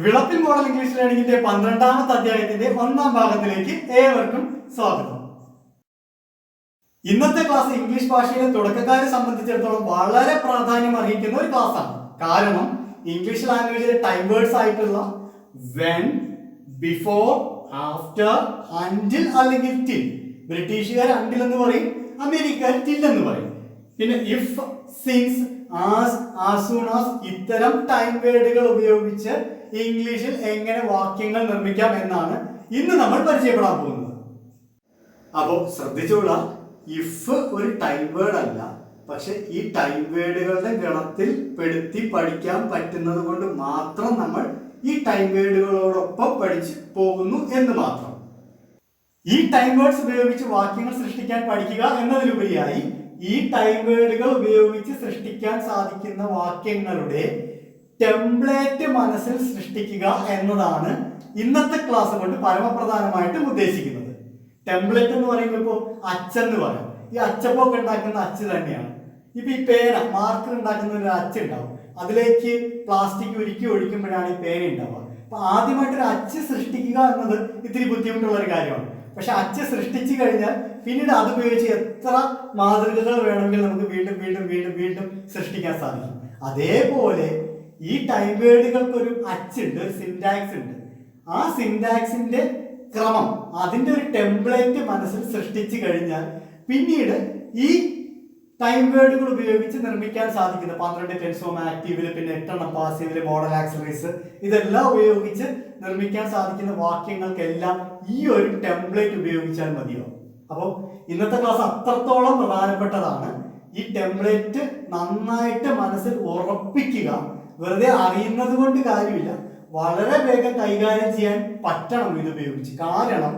Vilappil model English ലേണിംഗിന്റെ 12ാമത്തെ അധ്യായത്തിന്റെ 1ാം ഭാഗത്തിലേക്ക് ഏവർക്കും സ്വാഗതം. ഇന്നത്തെ ക്ലാസ് ഇംഗ്ലീഷ് ഭാഷയിലെ തുടക്കക്കാരെ സംബന്ധിച്ചിടത്തോളം വളരെ പ്രാധാന്യം അർഹിക്കുന്ന ഒരു ക്ലാസ് ആണ്. കാരണം ഇംഗ്ലീഷ് ലാംഗ്വേജിലെ ടൈം വേർഡ്സ് ആയിട്ടുള്ള വെൻ, ബിഫോർ, ആഫ്റ്റർ, അണ്ടിൽ അല്ലെങ്കിൽ ടിൽ. ബ്രിട്ടീഷുകാർ അണ്ടിൽ എന്ന് പറയും, അമേരിക്കക്കാർ ടിൽ എന്ന് പറയും. പിന്നെ if, since, as, as soon as ഇത്തരം ടൈം വേർഡുകൾ ഉപയോഗിച്ച് ഇംഗ്ലീഷിൽ എങ്ങനെ വാക്യങ്ങൾ നിർമ്മിക്കാം എന്നാണ് ഇന്ന് നമ്മൾ പരിചയപ്പെടാൻ പോകുന്നത്. അപ്പോൾ ശ്രദ്ധിച്ചോളാം, ഇഫ് ഒരു ടൈം വേർഡ് അല്ല, പക്ഷെ ഈ ടൈം വേർഡുകളുടെ ഗണത്തിൽ പെടുത്തി പഠിക്കാൻ പറ്റുന്നത് കൊണ്ട് മാത്രം നമ്മൾ ഈ ടൈം വേർഡുകളോടൊപ്പം പഠിച്ചു പോകുന്നു എന്ന് മാത്രം. ഈ ടൈം വേർഡ്സ് ഉപയോഗിച്ച് വാക്യങ്ങൾ സൃഷ്ടിക്കാൻ പഠിക്കുക എന്നതിലുപരിയായി ഈ ടൈം വേർഡുകൾ ഉപയോഗിച്ച് സൃഷ്ടിക്കാൻ സാധിക്കുന്ന വാക്യങ്ങളുടെ ടെംപ്ലേറ്റ് മനസ്സിൽ സൃഷ്ടിക്കുക എന്നതാണ് ഇന്നത്തെ ക്ലാസ് കൊണ്ട് പരമപ്രധാനമായിട്ടും ഉദ്ദേശിക്കുന്നത്. ടെംപ്ലേറ്റ് എന്ന് പറയുമ്പോൾ ഇപ്പോൾ അച്ചെന്ന് പറയാം. ഈ അച്ചപ്പൊക്കെ ഉണ്ടാക്കുന്ന അച്ച് തന്നെയാണ്. ഇപ്പൊ ഈ പേന, മാർക്കർ ഉണ്ടാക്കുന്ന ഒരു അച്ച് ഉണ്ടാവും. അതിലേക്ക് പ്ലാസ്റ്റിക് ഉരുക്കി ഒഴിക്കുമ്പോഴാണ് ഈ പേന ഉണ്ടാവുക. അപ്പൊ ആദ്യമായിട്ടൊരു അച്ച് സൃഷ്ടിക്കുക എന്നത് ഇത്തിരി ബുദ്ധിമുട്ടുള്ള ഒരു കാര്യമാണ്. പക്ഷെ അച്ച് സൃഷ്ടിച്ചു കഴിഞ്ഞാൽ പിന്നീട് അതുപയോഗിച്ച് എത്ര മാതൃകകൾ വേണമെങ്കിൽ നമുക്ക് വീണ്ടും വീണ്ടും വീണ്ടും വീണ്ടും സൃഷ്ടിക്കാൻ സാധിക്കും. അതേപോലെ ഈ ടൈം വേർഡുകൾക്കൊരു അച്ചുണ്ട്, ഒരു സിൻടാക്സ് ഉണ്ട്. ആ സിൻടാക്സിന്റെ ക്രമം, അതിന്റെ ഒരു ടെംപ്ലേറ്റ് മനസ്സിൽ സൃഷ്ടിച്ചു കഴിഞ്ഞാൽ പിന്നീട് ഈ ടൈം വേർഡുകൾ ഉപയോഗിച്ച് നിർമ്മിക്കാൻ സാധിക്കുന്ന 12 ടെൻസ് ഫോം ആക്റ്റീവില്, പിന്നെ 8 പാസീവില്, മോഡൽ ആക്സലറീസ്, ഇതെല്ലാം ഉപയോഗിച്ച് നിർമ്മിക്കാൻ സാധിക്കുന്ന വാക്യങ്ങൾക്കെല്ലാം ഈ ഒരു ടെംപ്ലേറ്റ് ഉപയോഗിച്ചാൽ മതിയാവും. അപ്പോൾ ഇന്നത്തെ ക്ലാസ് അത്രത്തോളം പ്രധാനപ്പെട്ടതാണ്. ഈ ടെംപ്ലേറ്റ് നന്നായിട്ട് മനസ്സിൽ ഉറപ്പിക്കുക. വെറുതെ അറിയുന്നത് കൊണ്ട് കാര്യമില്ല, വളരെ വേഗം കൈകാര്യം ചെയ്യാൻ പറ്റണം ഇത് ഉപയോഗിച്ച്. കാരണം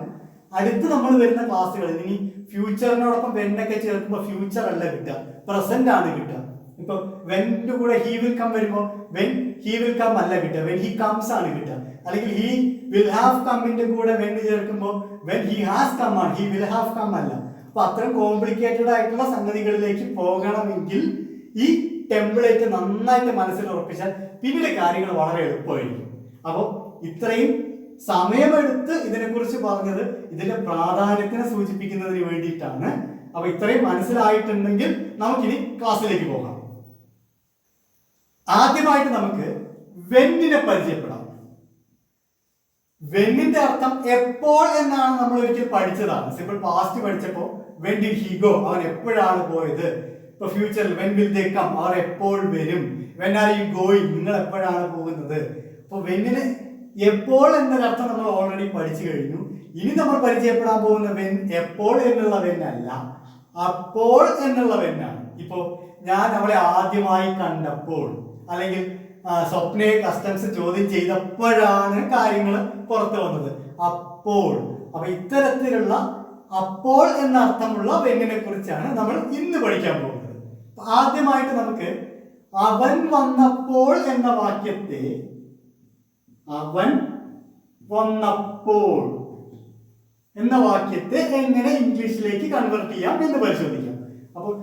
അടുത്ത് നമ്മൾ വരുന്ന ക്ലാസ്സുകളിൽ ഇനി ഫ്യൂച്ചറിനോടൊപ്പം വെന്നൊക്കെ ചേർക്കുമ്പോൾ ഫ്യൂച്ചർ അല്ല കിട്ടുക, പ്രസന്റ് ആണ് കിട്ടുക. ഇപ്പൊ വെന്റെ കൂടെ ഹി വിൽ കം വരുമ്പോൾ വെൻ ഹി വിൽ കം അല്ല കിട്ടുക, വെൻ ഹി കംസ് ആണ് കിട്ടുക. അല്ലെങ്കിൽ ഹി വിൽ ഹാവ് കമ്മിന്റെ കൂടെ വെൻ ചേർക്കുമ്പോൾ വെൻ ഹി ഹാസ് കം ആണ്, ഹി വിൽ ഹാവ് കം അല്ല. അപ്പൊ അത്രയും കോംപ്ലിക്കേറ്റഡ് ആയിട്ടുള്ള സംഗതികളിലേക്ക് പോകണമെങ്കിൽ ഈ ടെംപ്ലേറ്റ് നന്നായിട്ട് മനസ്സിൽ ഉറപ്പിച്ചാൽ പിന്നീട് കാര്യങ്ങൾ വളരെ എളുപ്പമായിരിക്കും. അപ്പോൾ ഇത്രയും സമയമെടുത്ത് ഇതിനെക്കുറിച്ച് പറഞ്ഞത് ഇതിന്റെ പ്രാധാന്യത്തിനെ സൂചിപ്പിക്കുന്നതിന് വേണ്ടിയിട്ടാണ്. അപ്പൊ ഇത്രയും മനസ്സിലായിട്ടുണ്ടെങ്കിൽ നമുക്കിനി ക്ലാസ്സിലേക്ക് പോകാം. ആദ്യമായിട്ട് നമുക്ക് വെന്നിനെ പരിചയപ്പെടാം. വെന്നിന്റെ അർത്ഥം എപ്പോൾ എന്നാണ് നമ്മൾ ഒരിക്കൽ പഠിച്ചതാണ്. സിമ്പിൾ പാസ്റ്റ് പഠിച്ചപ്പോൾ വെൻ ഡിഡ് ഹി ഗോ, അവൻ എപ്പോഴാണ് പോയത്. ഇപ്പൊ ഫ്യൂച്ചറിൽ വെൻ വിൽ ദേ കം, അവർ എപ്പോൾ വരും. വെൻ ആർ യു ഗോയിങ്, നിങ്ങൾ എപ്പോഴാണ് പോകുന്നത്. അപ്പൊ വെന്നിന് എപ്പോൾ എന്നൊരർത്ഥം നമ്മൾ ഓൾറെഡി പഠിച്ചു കഴിഞ്ഞു. ഇനി നമ്മൾ പരിചയപ്പെടാൻ പോകുന്ന വെൻ എപ്പോൾ എന്നുള്ള വെൻ അല്ല, അപ്പോൾ എന്നുള്ള വെന്നാണ്. ഇപ്പോ ഞാൻ അവളെ ആദ്യമായി കണ്ടപ്പോൾ, അല്ലെങ്കിൽ സ്വപ്നയെ കസ്റ്റംസ് ചോദ്യം ചെയ്തപ്പോഴാണ് കാര്യങ്ങൾ പുറത്തു വന്നത്, അപ്പോൾ. അപ്പൊ ഇത്തരത്തിലുള്ള അപ്പോൾ എന്ന അർത്ഥമുള്ള വെന്നിനെ കുറിച്ചാണ് നമ്മൾ ഇന്ന് പഠിക്കാൻ പോകുന്നത്. ആദ്യമായിട്ട് നമുക്ക് അവൻ വന്നപ്പോൾ എന്ന വാക്യത്തെ അവൻ വന്നപ്പോൾ എന്ന വാക്യത്തെ എങ്ങനെ ഇംഗ്ലീഷിലേക്ക് കൺവേർട്ട് ചെയ്യാം എന്ന് പരിശോധിക്കാം. അപ്പോൾ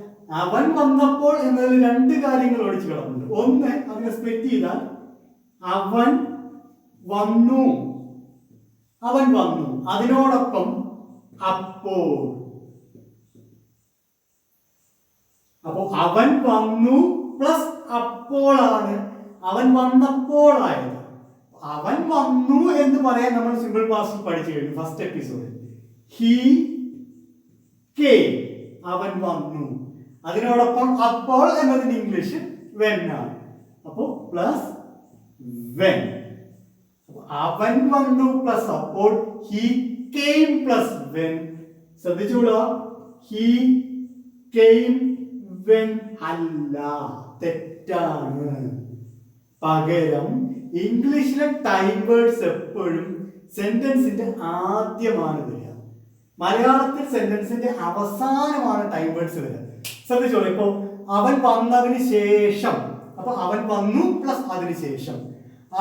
അവൻ വന്നപ്പോൾ എന്നതിൽ 2 കാര്യങ്ങൾ ഒളിച്ചു കിടക്കുന്നുണ്ട്. ഒന്ന്, അതിനെ സ്പ്ലിറ്റ് ചെയ്താൽ അവൻ വന്നു, അവൻ വന്നു, അതിനോടൊപ്പം അപ്പോൾ. അപ്പൊ അവൻ വന്നു പ്ലസ് അപ്പോളാണ് അവൻ വന്നപ്പോൾ ആയത്. അവൻ വന്നു എന്ന് പറയാൻ നമ്മൾ സിമ്പിൾ പാസ്റ്റ് പഠിച്ചു കഴിഞ്ഞു ഫസ്റ്റ് എപ്പിസോഡിൽ. ഹി കേം, അവൻ വന്നു, അതിനോടൊപ്പം അപ്പോൾ എന്നതിന് ഇംഗ്ലീഷ് വെൻ ആണ്. അപ്പോ പ്ലസ് വെൻ. അവൻ വന്നു പ്ലസ് അപ്പോൾ, ഹി കേം പ്ലസ് വെൻ. ശ്രദ്ധിച്ചോളൂ, ഹി കേം വെൻ അല്ല, തെറ്റാണ്. പകരം ഇംഗ്ലീഷിലെ ടൈം വേർഡ്സ് എപ്പോഴും സെന്റൻസിന്റെ ആദ്യമാണ് വരിക. മലയാളത്തിൽ സെന്റൻസിന്റെ അവസാനമാണ് ടൈം വേർഡ്സ് വരിക. ശ്രദ്ധിച്ചോളൂ, ഇപ്പോ അവൻ വന്നതിന് ശേഷം, അപ്പൊ അവൻ വന്നു പ്ലസ് അതിന് ശേഷം.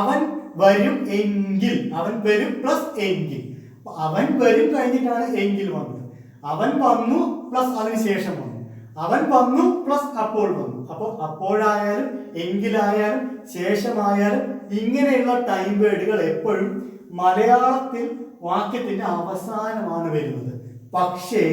അവൻ വരും എങ്കിൽ, അവൻ വരും പ്ലസ് എങ്കിൽ. അവൻ വരും കഴിഞ്ഞിട്ടാണ് എങ്കിൽ വന്നത്. അവൻ വന്നു പ്ലസ് അതിന് ശേഷം വന്നു. അവൻ വന്നു പ്ലസ് അപ്പോൾ വന്നു. അപ്പോൾ അപ്പോഴായാലും എങ്കിലായാലും ശേഷമായാലും ഇങ്ങനെയുള്ള ടൈം വേർഡുകൾ എപ്പോഴും മലയാളത്തിൽ വാക്യത്തിന്റെ അവസാനമാണ് വരുന്നത്. പക്ഷേ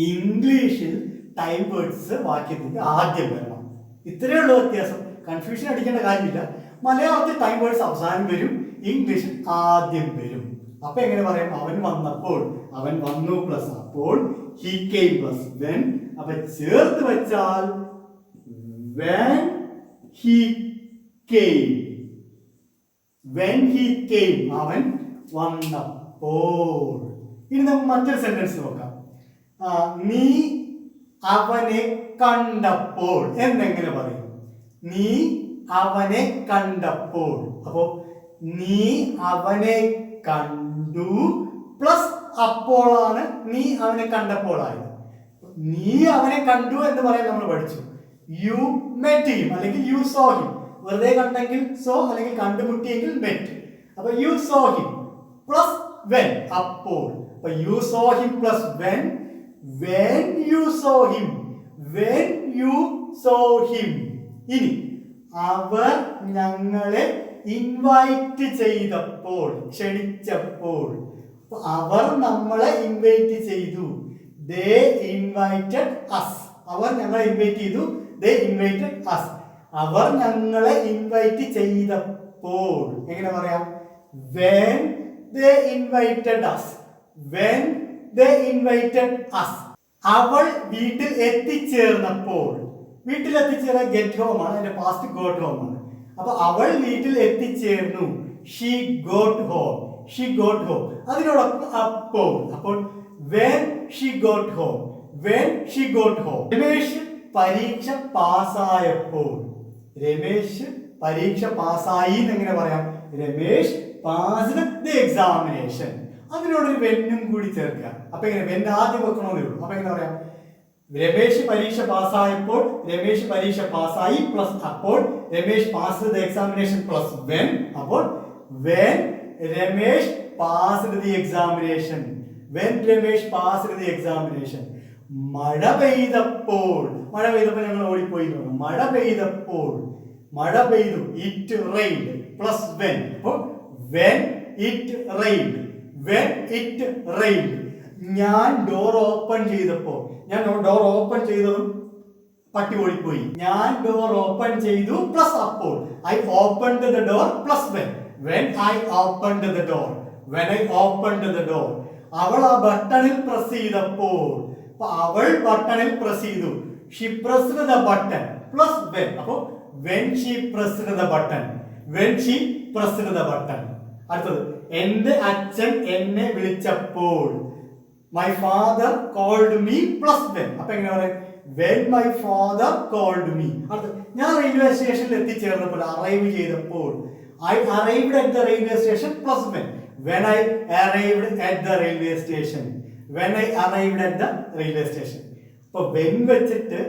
ഇംഗ്ലീഷിൽ ടൈം വേർഡ്സ് വാക്യത്തിന്റെ ആദ്യം വരണം. ഇത്രയേ ഉള്ളൂ വ്യത്യാസം. കൺഫ്യൂഷൻ അടിക്കേണ്ട കാര്യമില്ല. മലയാളത്തിൽ ടൈം വേർഡ്സ് അവസാനം വരും, ഇംഗ്ലീഷിൽ ആദ്യം വരും. അപ്പൊ എങ്ങനെ പറയാം? അവൻ വന്നപ്പോൾ, അവൻ വന്നു പ്ലസ് അപ്പോൾ, he came പ്ലസ് when. അപ്പൊ ചേർത്ത് വെച്ചാൽ when he came, when he came, അവൻ വന്നപ്പോൾ. ഇനി നമുക്ക് മറ്റൊരു സെന്റൻസ് നോക്കാം. നീ അവനെ കണ്ടപ്പോൾ എന്നെങ്ങനെ പറയും? നീ അവനെ കണ്ടപ്പോൾ. അപ്പോ നീ അവനെ കണ്ടു പ്ലസ് അപ്പോഴാണ് നീ അവനെ കണ്ടപ്പോഴായത്. നീ അവനെ കണ്ടു എന്ന് പറയാൻ നമ്മൾ പഠിച്ചു. യു മെറ്റ് ഹിം അല്ലെങ്കിൽ യു സോ ഹിം. വെറുതെ കണ്ടെങ്കിൽ സോ, അല്ലെങ്കിൽ കണ്ടുമുട്ടിയെങ്കിൽ മെറ്റ്. അപ്പൊ you saw him plus when, അപ്പോൾ. അപ്പൊ you saw him plus when, when you saw him, when you saw him. ഇനി അവർ ഞങ്ങളെ ഇൻവൈറ്റ് ചെയ്തപ്പോൾ, ക്ഷണിച്ചപ്പോൾ. അവർ നമ്മളെ ഇൻവൈറ്റ് ചെയ്തു. they invited us. അവർ ഞങ്ങളെ ഇൻവൈറ്റ് ചെയ്തു. they invited us. അവർ ഞങ്ങളെ ഇൻവൈറ്റ് ചെയ്തപ്പോൾ എങ്ങനെ പറയാം? when they invited us, when they invited us. അവൾ വീട്ടിൽ എത്തിച്ചേർന്നപ്പോൾ. വീട്ടിൽ എത്തിച്ചേർന്ന ഗെറ്റ് ഹോം ആണ്, അതിന്റെ പാസ്റ്റ് ഗോട്ട് ഹോം ആണ്. അപ്പൊ അവൾ വീട്ടിൽ എത്തിച്ചേർന്നു. she got home, she got home. അതിനോടൊപ്പം അപ്പോൾ. അപ്പോൾ when she got home, when she got home. Ramesh പരീക്ഷ പാസ്സായപ്പോൾ. രമേശ് പരീക്ഷ പാസ്സായി എന്നെങ്ങനെ പറയാം? Ramesh passed the examination. അതിനോടൊരു വെന്നും കൂടി ചേർക്കുക. അപ്പൊ എങ്ങനെ? വെൻ ആദ്യം വെക്കണമെന്നേ ഉള്ളൂ. അപ്പൊ എങ്ങനെ പറയാം? രമേശ് പരീക്ഷ പാസ്സായപ്പോൾ, രമേശ് പരീക്ഷ പാസ്സായി പ്ലസ് അപ്പോൾ, Ramesh passed the examination plus when. അപ്പോൾ when Ramesh passed the examination, when Ramesh passed the examination. മഴ പെയ്തപ്പോൾ, മഴ പെയ്തപ്പോൾ ഞങ്ങൾ ഓടിപ്പോയി. മഴ പെയ്തപ്പോൾ, മഴ പെയ്തു. It rained plus when. അപ്പോൾ when it rained, when it rained. ഞാൻ ഡോർ ഓപ്പൺ ചെയ്തപ്പോൾ, ഞാൻ ഡോർ ഓപ്പൺ ചെയ്തതും പട്ടി ഓടിപ്പോയി. ഞാൻ ഡോർ ഓപ്പൺ ചെയ്തു പ്ലസ് അപ്പോൾ, I opened the door plus when I opened the door, when I opened the door. അവൾ ആ ബട്ടണിൽ പ്രസ് ചെയ്തപ്പോൾ, അവൾ ബട്ടണിൽ പ്രസ് ചെയ്തു. she pressed the button plus when. അപ്പോൾ when she pressed the button, when she pressed the button. അടുത്തത് എന്റെ അച്ഛൻ എന്നെ വിളിച്ചപ്പോൾ. My father called me plus when. അപ്പൊ എങ്ങനെ പറയാം? When my father called me. അടുത്തത് ഞാൻ റെയിൽവേ സ്റ്റേഷനിൽ എത്തിച്ചേർന്നപ്പോൾ, അറൈവ് ചെയ്തപ്പോൾ. I arrived at the railway station plus when. When I arrived at the railway station, when I arrived at the railway station. അപ്പൊ when വെച്ചിട്ട്,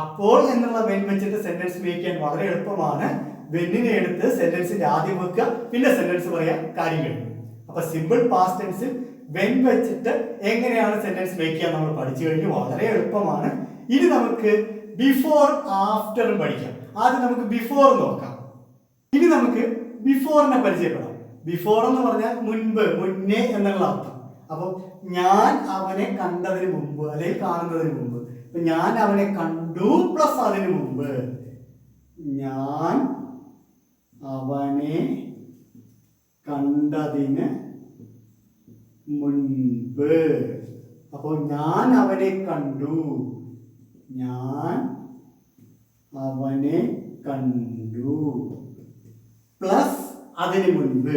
അപ്പോൾ എന്നുള്ള വെൻ വെച്ചിട്ട് സെന്റൻസ് മേക്ക് ചെയ്യാൻ വളരെ എളുപ്പമാണ്. വെന്നിനെ എടുത്ത് സെന്റൻസിന്റെ ആദ്യം വെക്കുക, പിന്നെ സെന്റൻസ് പറയാൻ കാര്യം കഴിയും. അപ്പൊ സിമ്പിൾ പാസ്റ്റ് ടെൻസിൽ വെൻ വെച്ചിട്ട് എങ്ങനെയാണ് സെന്റൻസ് മേക്ക് ചെയ്യാൻ നമ്മൾ പഠിച്ചു കഴിഞ്ഞു. വളരെ എളുപ്പമാണ്. ഇനി നമുക്ക് ബിഫോർ ആഫ്റ്ററും പഠിക്കാം. ആദ്യം നമുക്ക് ബിഫോർ നോക്കാം. ഇനി നമുക്ക് ബിഫോറിനെ പരിചയപ്പെടാം. ബിഫോർ എന്ന് പറഞ്ഞാൽ മുൻപ്, മുന്നേ എന്നുള്ള അർത്ഥം. അപ്പൊ ഞാൻ അവനെ കണ്ടതിന് മുമ്പ് അല്ലെങ്കിൽ കാണുന്നതിന് മുമ്പ്. ഞാൻ അവനെ കണ്ടു പ്ലസ് അതിന് മുമ്പ്. ഞാൻ അവനെ കണ്ടതിന് മുൻപ്. അപ്പോൾ ഞാൻ അവനെ കണ്ടു, ഞാൻ അവനെ കണ്ടു പ്ലസ് അതിന് മുൻപ്,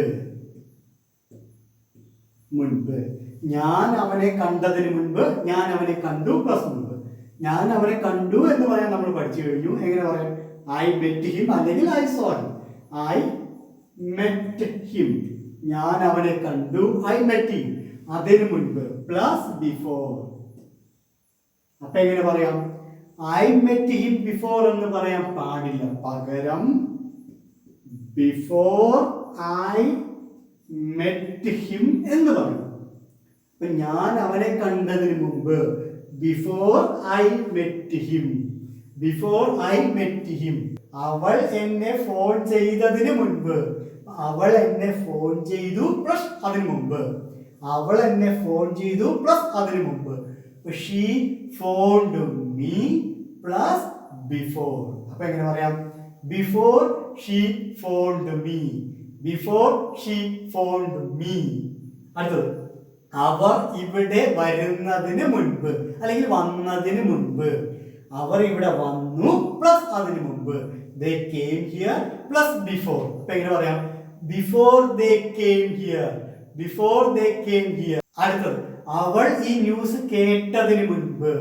മുൻപ്. ഞാൻ അവനെ കണ്ടതിന് മുൻപ്, ഞാൻ അവനെ കണ്ടു പ്ലസ് മുൻപ്. ഞാൻ അവനെ കണ്ടു എന്ന് പറയാൻ നമ്മൾ പഠിച്ചു കഴിഞ്ഞു. എങ്ങനെ പറയാം? ഐ മെറ്റ് ഹിം അല്ലെങ്കിൽ I saw him. I met him. ഞാൻ അവനെ കണ്ടു, ഐ മെറ്റ് ഹിം. അതിനു മുൻപ് പ്ലസ് ബിഫോർ. അപ്പൊ എങ്ങനെ പറയാം? ഐ മെറ്റ് ഹിം ബിഫോർ എന്ന് പറയാൻ പാടില്ല. പകരം ബിഫോർ ഐ മെറ്റ് ഹിം എന്ന് പറയും. അപ്പൊ ഞാൻ അവനെ കണ്ടതിന് മുമ്പ്, before I met him. Before I met him. അവൾ എന്നെ ഫോൺ ചെയ്തതിന് മുൻപ്. അവൾ എന്നെ ഫോൺ ചെയ്തു പ്ലസ് അതിന് മുമ്പ്. അവൾ എന്നെ ഫോൺ ചെയ്തു പ്ലസ് അതിന് മുമ്പ്. She phoned me plus before. അപ്പൊ എങ്ങനെ പറയാം? Before she phoned me. Before she phoned me. അടുത്തത്, അവർ ഇവിടെ വരുന്നതിന് മുൻപ് അല്ലെങ്കിൽ വന്നതിന് മുൻപ്. അവർ ഇവിടെ വന്നു പ്ലസ് അതിന് മുമ്പ്. They came here plus before. അപ്പൊ എങ്ങനെ പറയാം? Before they came here. Before they came here. അടുത്തത്, അവൾ ഈ ന്യൂസ് കേട്ടതിന് മുൻപ്.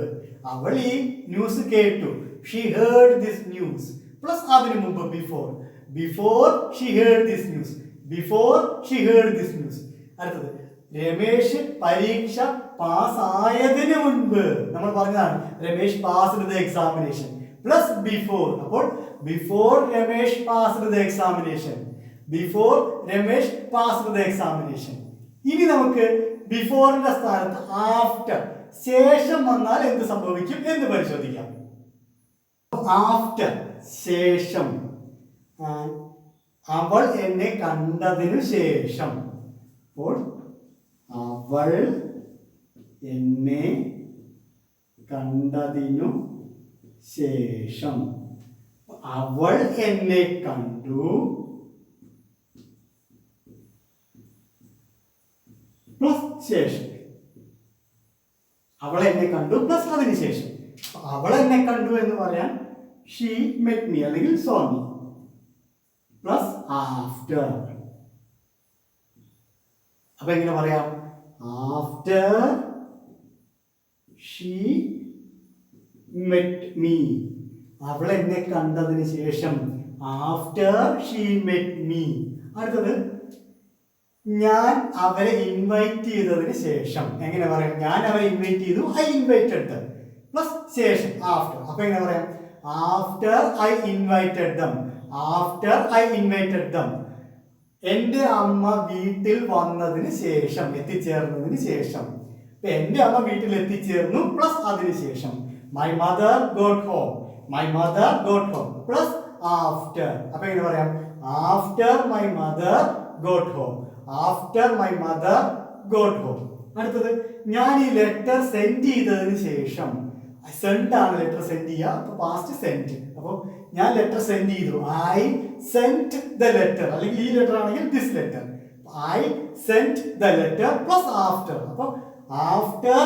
അവൾ ഈ ന്യൂസ് കേട്ടു. She heard this news plus അതിന് മുമ്പ് before. Before she heard this news. Before she heard this news. അടുത്തത്, രമേശ് പരീക്ഷ പാസ്സായതിന് മുൻപ്. നമ്മൾ പറഞ്ഞതാണ് Ramesh passed the examination plus before. അപ്പോൾ before Ramesh passed the examination. Before Ramesh passed the examination. ഇനി നമുക്ക് ബിഫോറിന്റെ സ്ഥാനത്ത് ആഫ്റ്റർ, ശേഷം വന്നാൽ എന്ത് സംഭവിക്കും എന്ന് പരിശോധിക്കാം. ആഫ്റ്റർ, ശേഷം. അവൾ എന്നെ കണ്ടതിനു ശേഷം. അപ്പോൾ അവൾ എന്നെ കണ്ടതിനു ശേഷം. അവൾ എന്നെ കണ്ടു പ്ലസ് ശേഷം. അവൾ എന്നെ കണ്ടു പ്ലസ് അതിന് ശേഷം. അവൾ എന്നെ കണ്ടു എന്ന് പറയാൻ ഷീ മെറ്റ് മീ അല്ലെങ്കിൽ സോ മീ പ്ലസ് ആഫ്റ്റർ. അപ്പൊ എങ്ങനെ പറയാം? After she met me. അവൾ എന്നെ കണ്ടതിന് ശേഷം. After she met me. അടുത്തത്, ഞാൻ അവരെ ഇൻവൈറ്റ് ചെയ്തതിന് ശേഷം. എങ്ങനെ പറയാം? ഞാൻ അവരെ ഇൻവൈറ്റ് ചെയ്തു, ഐ ഇൻവൈറ്റഡ് ദം പ്ലസ് ശേഷം ആഫ്റ്റർ. അപ്പൊ എങ്ങനെ പറയാം? After I invited dum. After I invited dum. എൻ്റെ അമ്മ വീട്ടിൽ വന്നതിന് ശേഷം, എത്തിച്ചേർന്നതിന് ശേഷം. എൻ്റെ അമ്മ വീട്ടിൽ എത്തിച്ചേർന്നു പ്ലസ് അതിന് ശേഷം. My mother got home. My mother got home plus after. അപ്പൊ എങ്ങനെ പറയാം? After my mother got home. After my mother got home. അടുത്തത്, ഞാൻ ഈ ലെറ്റർ സെൻഡ് ചെയ്തതിന് ശേഷം. സെൻഡ് ആണ് ലെറ്റർ സെൻഡ് ചെയ്യുക. അപ്പൊ പാസ്റ്റ് സെൻഡ്. അപ്പോൾ ഞാൻ ലെറ്റർ സെൻഡ് ചെയ്തു. I send the letter. അല്ലെങ്കിൽ ഈ ലെറ്റർ ആണെങ്കിൽ this letter. I send the letter plus after. അപ്പൊ after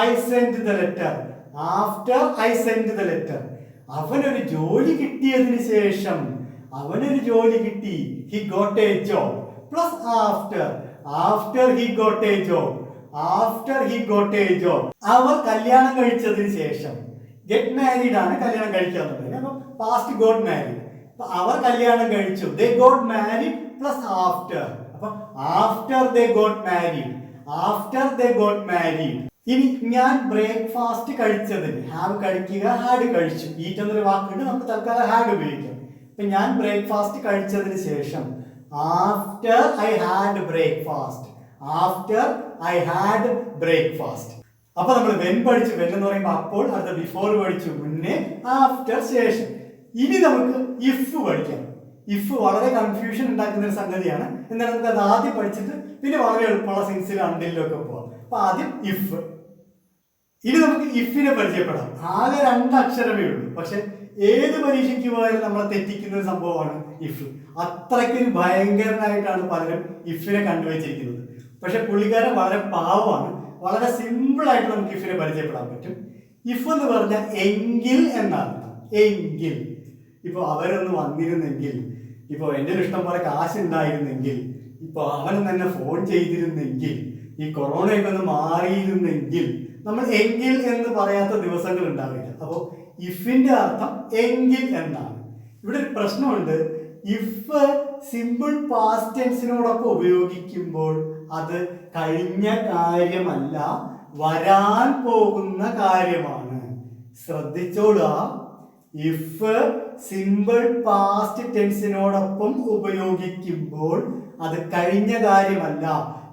I send the letter. After I send the letter. അവനൊരു ജോലി കിട്ടിയതിന് ശേഷം. അവനൊരു ജോലി കിട്ടി. He got a job plus after. After he got a job. After he got a job. അവർ കല്യാണം കഴിച്ചതിന് ശേഷം. ഗെറ്റ് മാരീഡ് ആണ് കല്യാണം കഴിക്കാന്നുള്ളത്. അപ്പൊ പാസ്റ്റ് ഗോട്ട് മാരീഡ്. അപ്പൊ അവർ കല്യാണം കഴിച്ചു. They got married plus after. അപ്പൊ after they got married. After they got married. ഇനി ഞാൻ ബ്രേക്ക്ഫാസ്റ്റ് കഴിച്ചതിന്. ഹാവ് കഴിക്കുക, ഹാഡ് കഴിച്ചു. ഈറ്റ് എന്നൊരു വാക്കുണ്ട്, നമുക്ക് തൽക്കാലം ഹാഡ് ഉപയോഗിക്കാം. അപ്പൊ ഞാൻ ബ്രേക്ക്ഫാസ്റ്റ് കഴിച്ചതിന് ശേഷം. After I had breakfast. After I had breakfast. അപ്പൊ നമ്മൾ വെൻ പഠിച്ചു. വെൻ എന്ന് പറയുമ്പോൾ അപ്പോൾ. അടുത്ത ബിഫോർ പഠിച്ചു, മുന്നേ. ആഫ്റ്റർ, ശേഷം. ഇനി നമുക്ക് ഇഫ് പഠിക്കാം. ഇഫ് വളരെ കൺഫ്യൂഷൻ ഉണ്ടാക്കുന്ന ഒരു സംഗതിയാണ്. എന്നാൽ നമുക്ക് അത് ആദ്യം പഠിച്ചിട്ട് പിന്നെ വളരെ എളുപ്പമുള്ള സെൻസിൽ അണ്ടിലൊക്കെ പോവാം. അപ്പൊ ആദ്യം ഇഫ്. ഇനി നമുക്ക് ഇഫിനെ പരിചയപ്പെടാം. ആകെ 2 അക്ഷരമേ ഉള്ളൂ. പക്ഷെ ഏത് പരീക്ഷയ്ക്ക് പോയാലും നമ്മളെ തെറ്റിക്കുന്ന ഒരു സംഭവമാണ് ഇഫ്. അത്രയ്ക്കൊരു ഭയങ്കരനായിട്ടാണ് പലരും ഇഫിനെ കണ്ടുവച്ചിരിക്കുന്നത്. പക്ഷെ പുള്ളിക്കാരൻ വളരെ പാവമാണ്. വളരെ സിമ്പിൾ ആയിട്ട് നമുക്ക് ഇഫിനെ പരിചയപ്പെടാൻ പറ്റും. ഇഫ് എന്ന് പറഞ്ഞാൽ എങ്കിൽ എന്നർത്ഥം. എങ്കിൽ. ഇപ്പൊ അവരൊന്ന് വന്നിരുന്നെങ്കിൽ, ഇപ്പൊ എൻ്റെ ഇഷ്ടം പോലെ കാശുണ്ടായിരുന്നെങ്കിൽ, ഇപ്പൊ അവനും തന്നെ ഫോൺ ചെയ്തിരുന്നെങ്കിൽ, ഈ കൊറോണയൊക്കെ ഒന്ന് മാറിയിരുന്നെങ്കിൽ. നമ്മൾ എങ്കിൽ എന്ന് പറയാത്ത ദിവസങ്ങൾ ഉണ്ടാവില്ല. അപ്പോൾ ഇഫിന്റെ അർത്ഥം എങ്കിൽ എന്നാണ്. ഇവിടെ ഒരു പ്രശ്നമുണ്ട്. ഇഫ് സിമ്പിൾ പാസ്റ്റ് ടെൻസിനോടൊപ്പം ഉപയോഗിക്കുമ്പോൾ അത് കഴിഞ്ഞ കാര്യമല്ല, വരാൻ പോകുന്ന കാര്യമാണ്. ശ്രദ്ധിച്ചോളുക. ഇഫ് സിമ്പിൾ പാസ്റ്റ് ടെൻസിനോടൊപ്പം ഉപയോഗിക്കുമ്പോൾ അത് കഴിഞ്ഞ കാര്യമല്ല.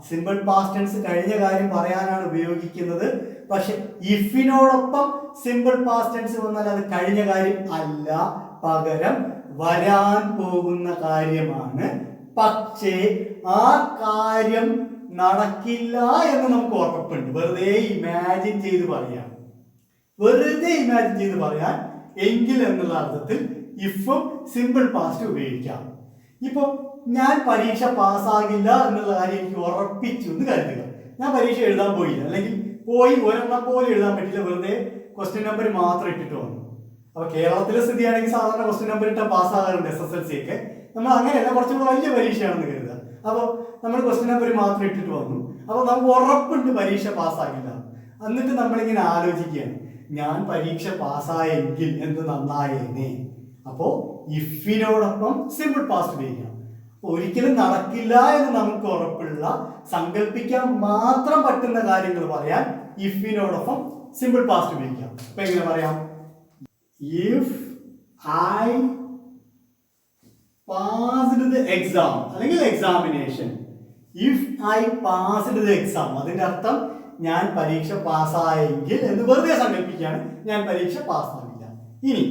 സിമ്പിൾ പാസ്റ്റ് ടെൻസ് കഴിഞ്ഞ കാര്യം പറയാനാണ് ഉപയോഗിക്കുന്നത്. പക്ഷെ ഇഫിനോടൊപ്പം സിമ്പിൾ പാസ്റ്റ് ടെൻസ് വന്നാൽ അത് കഴിഞ്ഞ കാര്യം അല്ല, പകരം വരാൻ പോകുന്ന കാര്യമാണ്. പക്ഷേ ആ കാര്യം നടക്കില്ല എന്ന് നമുക്ക് ഉറപ്പുണ്ട്. വെറുതെ ഇമാജിൻ ചെയ്ത് പറയാം, എങ്കിൽ എന്നുള്ള അർത്ഥത്തിൽ ഇഫും സിമ്പിൾ പാസ്റ്റ് ഉപയോഗിക്കാം. ഇപ്പൊ ഞാൻ പരീക്ഷ പാസ്സാകില്ല എന്നുള്ള കാര്യം എനിക്ക് ഉറപ്പിച്ചു എന്ന് കരുതുക. ഞാൻ പരീക്ഷ എഴുതാൻ പോയില്ല, അല്ലെങ്കിൽ പോയി ഒരെണ്ണം പോലും എഴുതാൻ പറ്റില്ല, വെറുതെ ക്വസ്റ്റ്യൻ നമ്പർ മാത്രം ഇട്ടിട്ട് വന്നു. അപ്പൊ കേരളത്തിലെ സ്ഥിതിയാണെങ്കിൽ സാധാരണ ക്വസ്റ്റ്യൻ നമ്പർ ഇട്ടാൽ പാസ്സാകാറുണ്ട് SSLC ഒക്കെ. നമ്മൾ അങ്ങനെയല്ല, കുറച്ചുകൂടെ വലിയ പരീക്ഷയാണെന്ന് കരുതുക. അപ്പോൾ നമ്മൾ ക്വസ്റ്റ്യൻ നമ്പർ മാത്രം ഇട്ടിട്ട് വന്നു. അപ്പോൾ നമുക്ക് ഉറപ്പുണ്ട് പരീക്ഷ പാസ്സാകില്ല. എന്നിട്ട് നമ്മളിങ്ങനെ ആലോചിക്കുകയാണ്, ഞാൻ പരീക്ഷ പാസ്സായെങ്കിൽ എന്ത് നന്നായേനെ. അപ്പോൾ ഇഫിനോടൊപ്പം സിമ്പിൾ പാസ്റ്റ് ഉപയോഗിക്കണം. ഒരിക്കലും നടക്കില്ല എന്ന് നമുക്ക് ഉറപ്പുള്ള, സങ്കല്പിക്കാൻ മാത്രം പറ്റുന്ന കാര്യങ്ങൾ പറയാൻ ഇഫിനോടൊപ്പം സിമ്പിൾ പാസ്റ്റ് ഉപയോഗിക്കാം. അപ്പൊ എങ്ങനെ പറയാം? If I passed the exam അല്ലെങ്കിൽ examination. If I passed the exam, അതിന്റെ അർത്ഥം ഞാൻ പരീക്ഷ പാസ്സായെങ്കിൽ എന്ന് വെറുതെ സങ്കല്പിക്കുകയാണ്. ഞാൻ പരീക്ഷ പാസ്സാകില്ല. ഇനി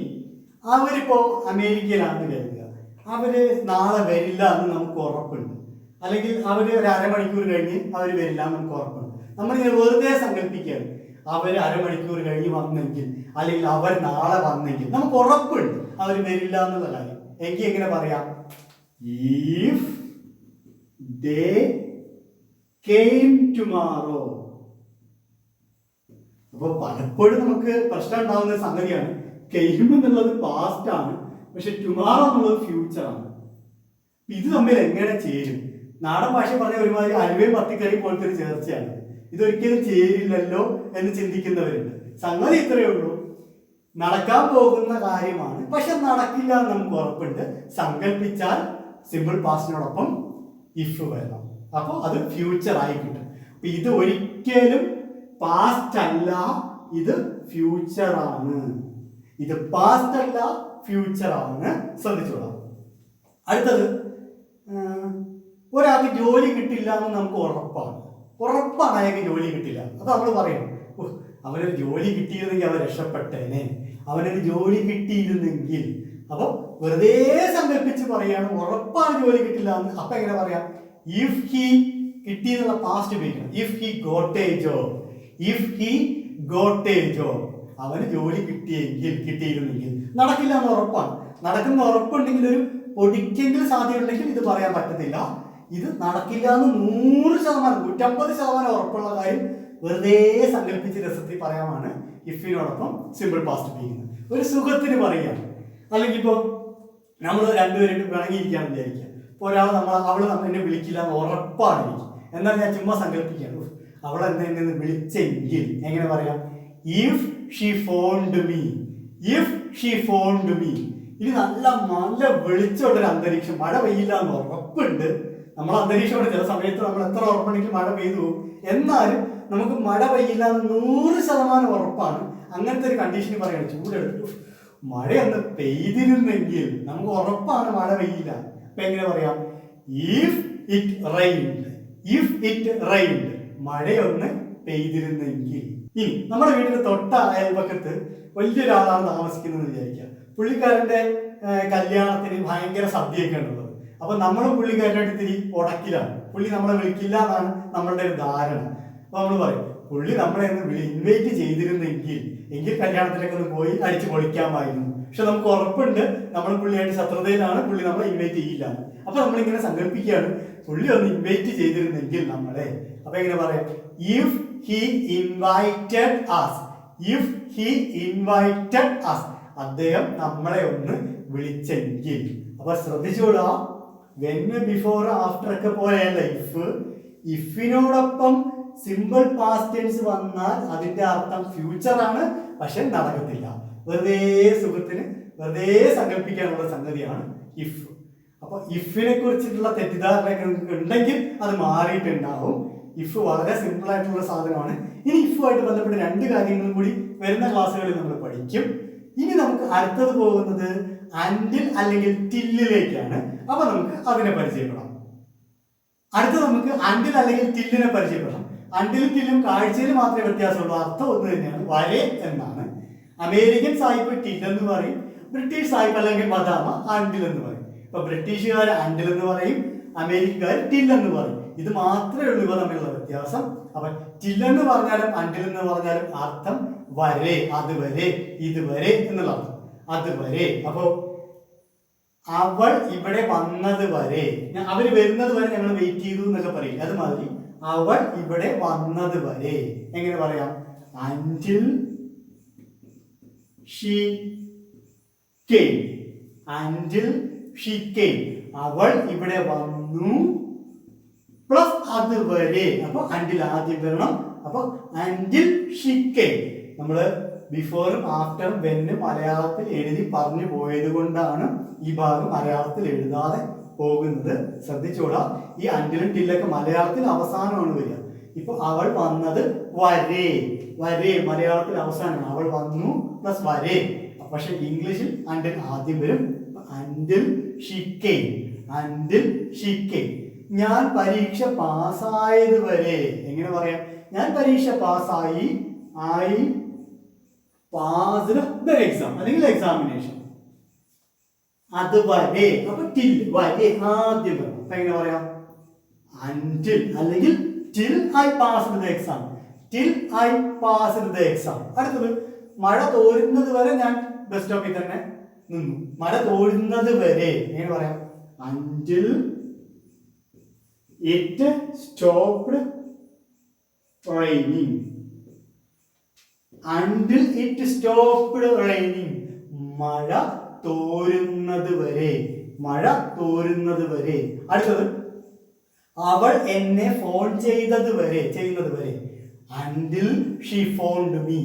അവരിപ്പോ അമേരിക്കയിലാണെന്ന് കരുതുക, അവര് നാളെ വരില്ല എന്ന് നമുക്ക് ഉറപ്പുണ്ട്, അല്ലെങ്കിൽ അവര് ഒരു അരമണിക്കൂർ കഴിഞ്ഞ് അവർ വരില്ല എന്ന് നമുക്ക് ഉറപ്പുണ്ട്. നമ്മളിങ്ങനെ വെറുതെ സങ്കല്പിക്കുകയാണ്, അവർ അരമണിക്കൂർ കഴിഞ്ഞ് വന്നെങ്കിൽ, അല്ലെങ്കിൽ അവർ നാളെ വന്നെങ്കിൽ, നമുക്ക് ഉറപ്പുണ്ട് അവർ വരില്ല എന്നുള്ള കാര്യം. എനിക്ക് എങ്ങനെ പറയാം? If they came tomorrow. അപ്പൊ പലപ്പോഴും നമുക്ക് പ്രശ്നം ഉണ്ടാവുന്ന സംഗതിയാണ്, കെയിം എന്നുള്ളത് പാസ്റ്റ് ആണ്, പക്ഷെ ടുമാറോ എന്നുള്ളത് ഫ്യൂച്ചർ ആണ്. ഇത് തമ്മിൽ എങ്ങനെ ചേരും? നാടൻ ഭാഷ പറഞ്ഞ ഒരുമാതിരി അലുവയും പത്തിക്കറി പോലത്തെ ഒരു ചേർച്ചയാണ്. ഇതൊരിക്കലും ചേരില്ലല്ലോ എന്ന് ചിന്തിക്കുന്നവരുണ്ട്. സംഗതി ഇത്രയേ ഉള്ളൂ, നടക്കാൻ പോകുന്ന കാര്യമാണ്, പക്ഷെ നടക്കില്ല എന്ന് നമുക്ക് ഉറപ്പുണ്ട്. സങ്കല്പിച്ചാൽ സിമ്പിൾ പാസ്റ്റിനോടൊപ്പം ഇഫ് വരണം, അപ്പോൾ അത് ഫ്യൂച്ചർ ആയി കിട്ടും. അപ്പൊ ഇത് ഒരിക്കലും പാസ്റ്റ് അല്ല, ഇത് ഫ്യൂച്ചർ ആണ്. ഇത് പാസ്റ്റ് അല്ല, ഫ്യൂച്ചർ ആണ്. ശ്രദ്ധിച്ചോളാം. അടുത്തത്, ഒരാൾക്ക് ജോലി കിട്ടില്ല എന്ന് നമുക്ക് ഉറപ്പാണ് അയാൾക്ക് ജോലി കിട്ടില്ല. അപ്പൊ നമ്മൾ പറയും, അവനൊരു ജോലി കിട്ടിയിരുന്നെങ്കിൽ അവൻ രക്ഷപ്പെട്ടേനെ, അവനൊരു ജോലി കിട്ടിയിരുന്നെങ്കിൽ. അപ്പൊ വെറുതെ സങ്കല്പിച്ച് പറയാണ്, ഉറപ്പാണ് ജോലി കിട്ടില്ല എന്ന്. അപ്പൊ എങ്ങനെ പറയാം? ഇഫ് ഹി കിട്ടി എന്നുള്ള പാസ്റ്റ് ഉപയോഗിക്കണം. If he got a job, if he got a job, അവന് ജോലി കിട്ടിയിരുന്നെങ്കിൽ. നടക്കില്ല എന്ന് ഉറപ്പാണ്. നടക്കുന്ന ഉറപ്പുണ്ടെങ്കിൽ, ഒരു പൊടിക്കെങ്കിലും സാധ്യതയുണ്ടെങ്കിൽ ഇത് പറയാൻ പറ്റത്തില്ല. ഇത് നടക്കില്ല എന്ന് 100%, 150% ഉറപ്പുള്ള കാര്യം വെറുതെ സങ്കല്പിച്ച് രസത്തിൽ പറയാമാണ് ഇഫിനോടൊപ്പം സിമ്പിൾ പാസ്റ്റ് ഉപയോഗിക്കുന്നത്. ഒരു സുഖത്തിന് പറയുകയാണ്, അല്ലെങ്കിൽ ഇപ്പോൾ നമ്മൾ രണ്ടുപേരും പിണങ്ങിയിരിക്കുകയാണെന്ന് വിചാരിക്കുക. ഇപ്പോൾ ഒരാൾ അവള് എന്നെ വിളിക്കില്ല എന്ന് ഉറപ്പാണ് എനിക്ക്, എന്നാൽ ഞാൻ ചുമ്മാ സങ്കല്പിക്കുകയാണ്, അവളെ എന്നെ വിളിച്ചെങ്കിൽ എങ്ങനെ പറയാം? If she phoned me, if she phoned me. ഇനി നല്ല വെളിച്ചമുള്ളൊരു അന്തരീക്ഷം, മഴ പെയ്യില്ല എന്ന് ഉറപ്പുണ്ട്. നമ്മൾ അന്തരീക്ഷമാണ്, ചില സമയത്ത് നമ്മൾ എത്ര ഉറപ്പുണ്ടെങ്കിൽ മഴ പെയ്തു പോകും. എന്നാലും നമുക്ക് മഴ പെയ്യില്ല എന്ന് 100% ഉറപ്പാണ്. അങ്ങനത്തെ ഒരു കണ്ടീഷനിൽ പറയാണ്, ചൂടെടുത്തു മഴയൊന്ന് പെയ്തിരുന്നെങ്കിൽ, നമുക്ക് ഉറപ്പാണ് മഴ പെയ്യില്ല. അപ്പൊ എങ്ങനെ പറയാം? If it rained, if it rained, മഴയൊന്ന് പെയ്തിരുന്നെങ്കിൽ. ഇനി നമ്മുടെ വീടിന്റെ തൊട്ട അയൽപക്കത്ത് വലിയൊരാളാണ് താമസിക്കുന്നത് വിചാരിക്കുക. പുള്ളിക്കാരന്റെ കല്യാണത്തിന് ഭയങ്കര സദ്യയൊക്കെ ഉള്ളത്. അപ്പൊ നമ്മൾ പുള്ളിക്കാരനായിട്ട് ഇത്തിരി ഉടക്കിലാണ്. പുള്ളി നമ്മളെ വിളിക്കില്ല എന്നാണ് നമ്മളുടെ ഒരു ധാരണ. അപ്പൊ നമ്മൾ പറയും, പുള്ളി നമ്മളെ ഒന്ന് ഇൻവൈറ്റ് ചെയ്തിരുന്നെങ്കിൽ കല്യാണത്തിലൊക്കെ ഒന്ന് പോയി അടിച്ചു പൊളിക്കാമായിരുന്നു. പക്ഷെ നമുക്ക് ഉറപ്പുണ്ട് നമ്മൾ പുള്ളിയായിട്ട് ശത്രുതയിലാണ്, പുള്ളി നമ്മളെ ഇൻവൈറ്റ് ചെയ്യില്ല. അപ്പൊ നമ്മളിങ്ങനെ സങ്കല്പിക്കുകയാണ്, പുള്ളി ഒന്ന് ഇൻവൈറ്റ് ചെയ്തിരുന്നെങ്കിൽ നമ്മളെ. അപ്പൊ എങ്ങനെ പറയാം? If he invited us, if he invited us, അദ്ദേഹം നമ്മളെ ഒന്ന് വിളിച്ചെങ്കിൽ. അപ്പൊ ശ്രദ്ധിച്ചോളാ, വെൻ, ബിഫോർ, ആഫ്റ്റർ ഒക്കെ പോലെയല്ല ഇഫ്. ഇഫിനോടൊപ്പം സിമ്പിൾ പാസ്റ്റ് ടെൻസ് വന്നാൽ അതിന്റെ അർത്ഥം ഫ്യൂച്ചർ ആണ്, പക്ഷെ നടക്കത്തില്ല. വെറുതെ സുഖത്തിന് വെറുതെ സങ്കല്പിക്കാനുള്ള സംഗതിയാണ് ഇഫ്. അപ്പൊ ഇഫിനെ കുറിച്ചിട്ടുള്ള തെറ്റിദ്ധാരണയൊക്കെ നിങ്ങൾക്ക് ഉണ്ടെങ്കിൽ അത് മാറിയിട്ടുണ്ടാവും. ഇഫ് വളരെ സിമ്പിൾ ആയിട്ടുള്ള സാധനമാണ്. ഇനി ഇഫുമായിട്ട് ബന്ധപ്പെട്ട 2 കാര്യങ്ങളും കൂടി വരുന്ന ക്ലാസ്സുകളിൽ നമ്മൾ പഠിക്കും. ഇനി നമുക്ക് അടുത്തത് പോകുന്നത് അൻഡിൽ അല്ലെങ്കിൽ ടില്ലിലേക്കാണ്. അപ്പൊ നമുക്ക് അതിനെ പരിചയപ്പെടാം. അടുത്ത നമുക്ക് അൻഡിൽ അല്ലെങ്കിൽ ടില്ലിനെ പരിചയപ്പെടാം. അൻഡിലും ടില്ലും കാഴ്ചയിൽ മാത്രമേ വ്യത്യാസമുള്ളൂ, അർത്ഥം ഒന്ന് തന്നെയാണ്, വരെ എന്നാണ്. അമേരിക്കൻ സായിപ്പ് ടിൽ എന്ന് പറയും, ബ്രിട്ടീഷ് സായിപ്പ് അല്ലെങ്കിൽ മദാമ അൻഡിൽ എന്ന് പറയും. ഇപ്പൊ ബ്രിട്ടീഷുകാർ അൻഡിൽ എന്ന് പറയും, അമേരിക്കക്കാർ ടിൽ എന്ന് പറയും. ഇത് മാത്രമേ ഉള്ളൂ ഇവ തമ്മിലുള്ള വ്യത്യാസം. അപ്പൊ ടിൽ എന്ന് പറഞ്ഞാലും അൻഡിൽ എന്ന് പറഞ്ഞാലും അർത്ഥം വരെ, അതുവരെ, ഇതുവരെ എന്നുള്ള അർത്ഥം, അതുവരെ. അപ്പോ അവൾ ഇവിടെ വന്നത് വരെ, അവര് വരുന്നത് വരെ ഞങ്ങൾ വെയിറ്റ് ചെയ്തു എന്നൊക്കെ പറയും. അതുമാതിരി അവൾ ഇവിടെ വന്നത് വരെ എങ്ങനെ പറയാം? until she came. until she came. അവൾ ഇവിടെ വന്നു പ്ലസ് അതുവരെ. അപ്പൊ until ആദ്യം വരണം. അപ്പൊ until she came. നമ്മള് ബിഫോറും ആഫ്റ്ററും വെന്നും മലയാളത്തിൽ എഴുതി പറഞ്ഞു പോയത് കൊണ്ടാണ് ഈ ഭാഗം മലയാളത്തിൽ എഴുതാതെ പോകുന്നത്. ശ്രദ്ധിച്ചോളാം, ഈ അൻഡിലും ടില്ലൊക്കെ മലയാളത്തിൽ അവസാനമാണ് വരിക. ഇപ്പൊ അവൾ വന്നത് വരെ, വരെ മലയാളത്തിൽ അവസാനമാണ്. അവൾ വന്നു പ്ലസ് വരെ. പക്ഷെ ഇംഗ്ലീഷിൽ അൻഡിൽ ആദ്യം വരും. Until she came, until she came. ഞാൻ പരീക്ഷ പാസ്സായത് വരെ എങ്ങനെ പറയാം? ഞാൻ പരീക്ഷ പാസ്സായി, ഐ പാസ്ഡ് ദ എക്സാം അല്ലെങ്കിൽ എക്സാമിനേഷൻ. അതുവരെ. അപ്പൊ ടിൽ വരെ ആദ്യം വരും. അപ്പൊ എങ്ങനെ പറയാം? until അല്ലെങ്കിൽ till I passed the exam. till I passed the exam. അടുത്തത് മഴ തോരുന്നത് വരെ ഞാൻ ബസ് സ്റ്റോപ്പിൽ തന്നെ നിന്നു. മഴ തോരുന്നത് വരെ എങ്ങനെ പറയാം? until it stopped raining. until it stopped raining. മഴ തോരുന്നത് വരെ, മഴ തോരുന്നത് വരെ. അടുത്തത് അവൾ എന്നെ ഫോൺ ചെയ്തത് വരെ, ചെയ്യുന്നത് വരെ. until she phoned me.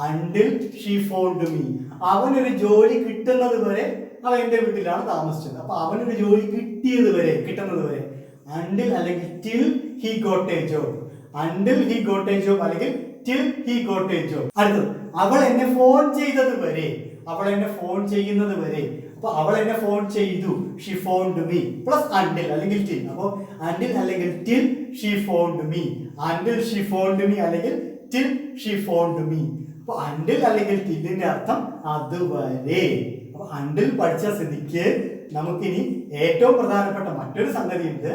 until she phoned me. അവനൊരു ജോലി കിട്ടുന്നത് വരെ. അവൻ എൻ്റെ വീട്ടിലാണ് താമസിച്ചത്. അപ്പൊ അവനൊരു ജോലി കിട്ടിയത് വരെ, കിട്ടുന്നത് വരെ. until അല്ലെങ്കിൽ till he got a job. until he got a job അല്ലെങ്കിൽ till he got a job. അടുത്തത് അവൾ എന്നെ ഫോൺ ചെയ്തത് വരെ, അവൾ എന്നെ ഫോൺ ചെയ്യുന്നത് വരെ. അപ്പൊ അവൾ എന്നെ ഫോൺ ചെയ്തു, she phoned me plus until അല്ലെങ്കിൽ ടിൽ. അപ്പൊ അൻഡിൽ അല്ലെങ്കിൽ till she phoned me, until she phoned me അല്ലെങ്കിൽ ടിൽ ഷി ഫോൺഡ് മീ. അപ്പൊ അൻഡിൽ അല്ലെങ്കിൽ ടില്ലിന്റെ അർത്ഥം അതുവരെ. അപ്പൊ അൻഡിൽ പഠിച്ച സ്ഥിതിക്ക് നമുക്കിനി ഏറ്റവും പ്രധാനപ്പെട്ട മറ്റൊരു സംഗതി ഉണ്ട്,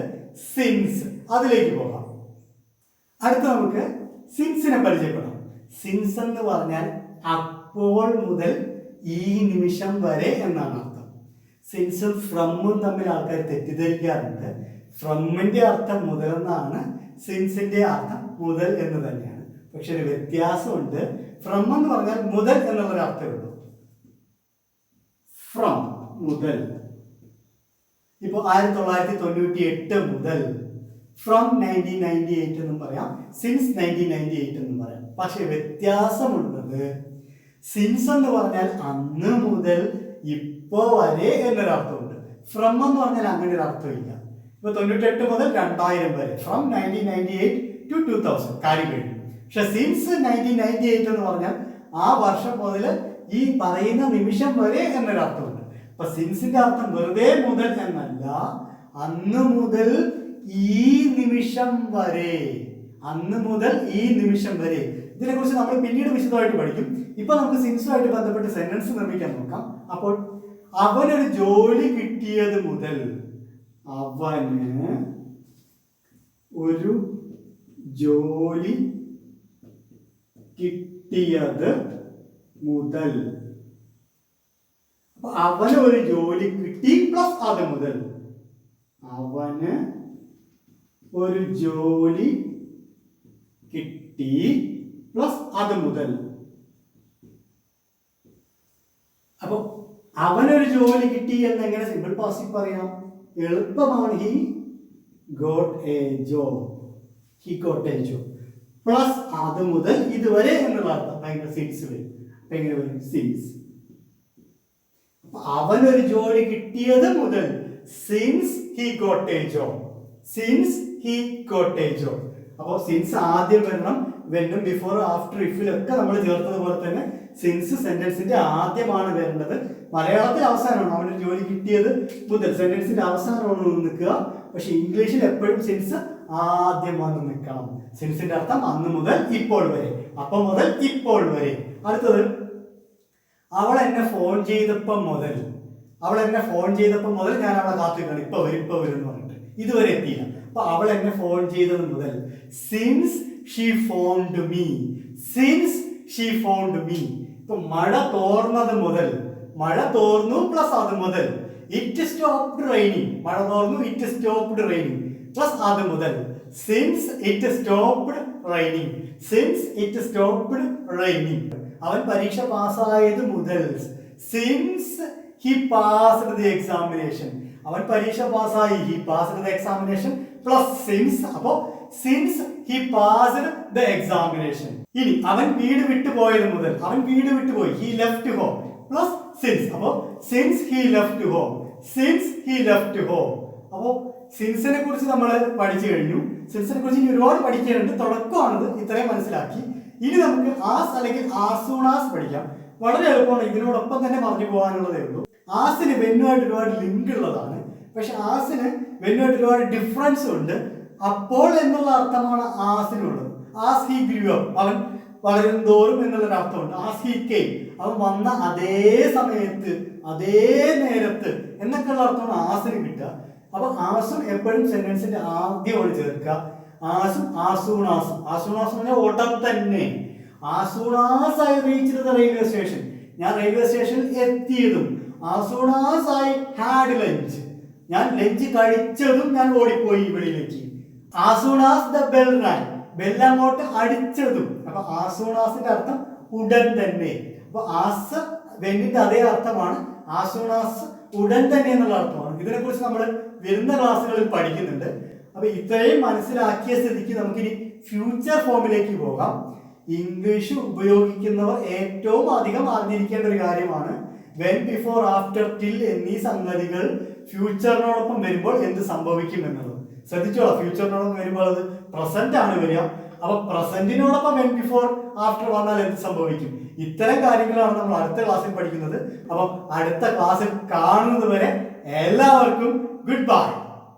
സിൻസ്. അതിലേക്ക് പോകാം. അടുത്ത നമുക്ക് സിൻസിനെ പരിചയപ്പെടാം. സിൻസ് എന്ന് പറഞ്ഞാൽ അപ്പോൾ മുതൽ ഈ നിമിഷം വരെ എന്നാണ് അർത്ഥം. സിൻസും ഫ്രമും തമ്മിൽ ആൾക്കാർ തെറ്റിദ്ധരിക്കാറുണ്ട്. ഫ്രമിന്റെ അർത്ഥം മുതൽ എന്നാണ്, സിൻസിന്റെ അർത്ഥം മുതൽ എന്ന് തന്നെയാണ്. പക്ഷെ ഒരു വ്യത്യാസമുണ്ട്. ഫ്രം എന്ന് പറഞ്ഞാൽ മുതൽ എന്നുള്ളൊരു അർത്ഥമേ ഉള്ളൂ. ഫ്രം മുതൽ. ഇപ്പൊ 1998 മുതൽ, ഫ്രം 1998 എന്നും പറയാം, സിൻസ് 1998 എന്നും പറയാം. പക്ഷെ വ്യത്യാസമുള്ളത്, സിൻസ് എന്ന് പറഞ്ഞാൽ അന്ന് മുതൽ ഇപ്പോ വരെ എന്നൊരർത്ഥമുണ്ട്. ഫ്രം എന്ന് പറഞ്ഞാൽ അങ്ങനെ ഒരു അർത്ഥമില്ല. ഇപ്പൊ 98 മുതൽ 2000 വരെ, ഫ്രം 1998 to 2000 കാര്യം കഴിഞ്ഞു. പക്ഷെ സിൻസ് 1998 എന്ന് പറഞ്ഞാൽ ആ വർഷം മുതൽ ഈ പറയുന്ന നിമിഷം വരെ എന്നൊരർത്ഥമുണ്ട്. അപ്പൊ സിൻസിന്റെ അർത്ഥം വെറുതെ മുതൽ എന്നല്ല, അന്ന് മുതൽ ഈ നിമിഷം വരെ, അന്ന് മുതൽ ഈ നിമിഷം വരെ. ഇതിനെ കുറിച്ച് നമ്മൾ പിന്നീട് വിശദമായിട്ട് പഠിക്കും. ഇപ്പൊ നമുക്ക് സിൻസുമായിട്ട് ബന്ധപ്പെട്ട് സെന്റൻസ് നിർമ്മിക്കാൻ നോക്കാം. അപ്പോൾ അവനൊരു ജോലി കിട്ടിയത് മുതൽ, അവന് ഒരു ജോലി കിട്ടിയത് മുതൽ. അപ്പൊ അവന് ഒരു ജോലി കിട്ടി പ്ലസ് അത് മുതൽ. അവന് ഒരു ജോലി കിട്ടി പ്ലസ് അത് മുതൽ. അപ്പൊ അവനൊരു ജോലി കിട്ടി എന്ന് എങ്ങനെ സിമ്പിൾ പാസീവ് പറയാം? എളുപ്പമാണ്. He got a job, he got a job plus അത് മുതൽ ഇതുവരെ എന്നുള്ള അർത്ഥം ഭയങ്കര സിൻസ് വരും. അപ്പൊ എങ്ങനെ വരും? സിൻസ്. അവനൊരു ജോലി കിട്ടിയത് മുതൽ, since he got a job, since he got a job. അപ്പോൾ സിൻസ് ആദ്യം വരണം, വെന്നും ബിഫോർ ആഫ്റ്റർ ഇഫിലൊക്കെ നമ്മൾ ചേർത്തതുപോലെ തന്നെ സിൻസ് സെന്റൻസിന്റെ ആദ്യമാണ് വരേണ്ടത്. മലയാളത്തിൽ അവസാനമാണ്, അവനൊരു ജോലി കിട്ടിയത് മുതൽ സെന്റൻസിന്റെ അവസാനമാണ് നിൽക്കുക. പക്ഷെ ഇംഗ്ലീഷിൽ എപ്പോഴും സിൻസ് ആദ്യം വന്ന് നിൽക്കണം. സിൻസിന്റെ അർത്ഥം അന്ന് മുതൽ ഇപ്പോൾ വരെ, അപ്പം മുതൽ ഇപ്പോൾ വരെ. അടുത്തത് അവൾ എന്നെ ഫോൺ ചെയ്തപ്പം മുതൽ, അവൾ എന്നെ ഫോൺ ചെയ്തപ്പം മുതൽ ഞാൻ അവളെ കാത്തിരിക്കണം, ഇപ്പൊ വരും എന്ന് പറഞ്ഞിട്ട് ഇതുവരെ എത്തിയില്ല. അപ്പൊ അവൾ എന്നെ ഫോൺ ചെയ്തത് മുതൽ, since she phoned me, since she phoned me. ഇപ്പൊ മഴ തോർന്നത് മുതൽ, മഴ തോർന്നു പ്ലസ് അത് മുതൽ, ഇറ്റ് സ്റ്റോപ്ഡ് റെയിനിങ്, മഴ തോർന്നു ഇറ്റ് സ്റ്റോപ്ഡ് റെയിനിങ് പ്ലസ് അത് മുതൽ, since it stopped raining, since it stopped raining. അവൻ പരീക്ഷ പാസ്സായത് മുതൽ, since he passed the examination, അവൻ പരീക്ഷ പാസ്സായി, he passed the examination plus since, അപ്പോ since he passed the examination. ഇനി അവൻ വീട് വിട്ടു പോയത് മുതൽ, അവൻ വീട് വിട്ടുപോയി, he left home plus since, അപ്പോ since he left home, since he left home. അപ്പോ സിൻസിനെ കുറിച്ച് നമ്മൾ പഠിച്ചു കഴിഞ്ഞു. സിൻസിനെ കുറിച്ച് ഇനി ഒരുപാട് പഠിക്കാനുണ്ട്, തുടക്കമാണിത്, ഇത്രയും മനസ്സിലാക്കി. ഇനി നമുക്ക് ആസ് അല്ലെങ്കിൽ ആസ് സൂൺ ആസ് പഠിക്കാം. വളരെ എളുപ്പമാണ്, ഇതിനോടൊപ്പം തന്നെ പറഞ്ഞു പോകാനുള്ളതേ ഉള്ളൂ. ആസിന് വെന്നുമായിട്ട് ഒരുപാട് ലിങ്ക് ഉള്ളതാണ്, പക്ഷെ ആസിന് വെന്നുമായിട്ട് ഒരുപാട് ഡിഫറൻസ് ഉണ്ട്. അപ്പോൾ എന്നുള്ള അർത്ഥമാണ് ആസിനുള്ളത്. ആസ് ഹി ഗ്രൂ അപ്പ്, അവൻ വളരും തോറും എന്നുള്ളൊരു അർത്ഥമുണ്ട്. ആസ് ഹി കെയിം, അവൻ വന്ന അതേ സമയത്ത് അതേ നേരത്ത് എന്നൊക്കെയുള്ള അർത്ഥമാണ് ആസിന് കിട്ടുക. അപ്പൊ ആസും എപ്പോഴും സെന്റൻസിന്റെ ആദ്യമാണ് ചേർക്കുക. ആസും ആസൂണാസും, ആസൂണാസ് എന്ന് പറഞ്ഞാൽ ഉടൻ തന്നെ. As soon as I reached the railway station, ഞാൻ റെയിൽവേ സ്റ്റേഷനിൽ എത്തിയതും. ആസൂണാസ് ഐ ഹാഡ് ലഞ്ച്, ഞാൻ ലഞ്ച് കഴിച്ചതും ഞാൻ ഓടിപ്പോയി ഇവിടേക്ക്. As soon as the bell rang, bell അങ്ങോട്ട് അടിച്ചതും. അപ്പൊ ആസൂണാസിന്റെ അർത്ഥം ഉടൻ തന്നെ. അപ്പൊ ആസ് വെന്നിന്റെ അതേ അർത്ഥമാണ്, ആസൂണാസ് ഉടൻ തന്നെ എന്നുള്ള അർത്ഥമാണ്. ഇതിനെക്കുറിച്ച് നമ്മൾ വരുന്ന ക്ലാസ്സുകളിൽ പഠിക്കുന്നുണ്ട്. അപ്പൊ ഇത്രയും മനസ്സിലാക്കിയ സ്ഥിതിക്ക് നമുക്കിനി ഫ്യൂച്ചർ ഫോമിലേക്ക് പോകാം. ഇംഗ്ലീഷ് ഉപയോഗിക്കുന്നവർ ഏറ്റവും അധികം അറിഞ്ഞിരിക്കേണ്ട ഒരു കാര്യമാണ് വെൻ, ബിഫോർ, ആഫ്റ്റർ, ടിൽ എന്നീ സംഗതികൾ ഫ്യൂച്ചറിനോടൊപ്പം വരുമ്പോൾ എന്ത് സംഭവിക്കും എന്നുള്ളത് ശ്രദ്ധിച്ചോളാം. ഫ്യൂച്ചറിനോടൊപ്പം വരുമ്പോൾ അത് പ്രസന്റ് ആണ് വരിക. അപ്പൊ പ്രസന്റിനോടൊപ്പം വെൻ, ബിഫോർ, ആഫ്റ്റർ വന്നാൽ എന്ത് സംഭവിക്കും? ഇത്തരം കാര്യങ്ങളാണ് നമ്മൾ അടുത്ത ക്ലാസ്സിൽ പഠിക്കുന്നത്. അപ്പം അടുത്ത ക്ലാസ്സിൽ കാണുന്നത് വരെ എല്ലാവർക്കും ഗുഡ് ബൈ.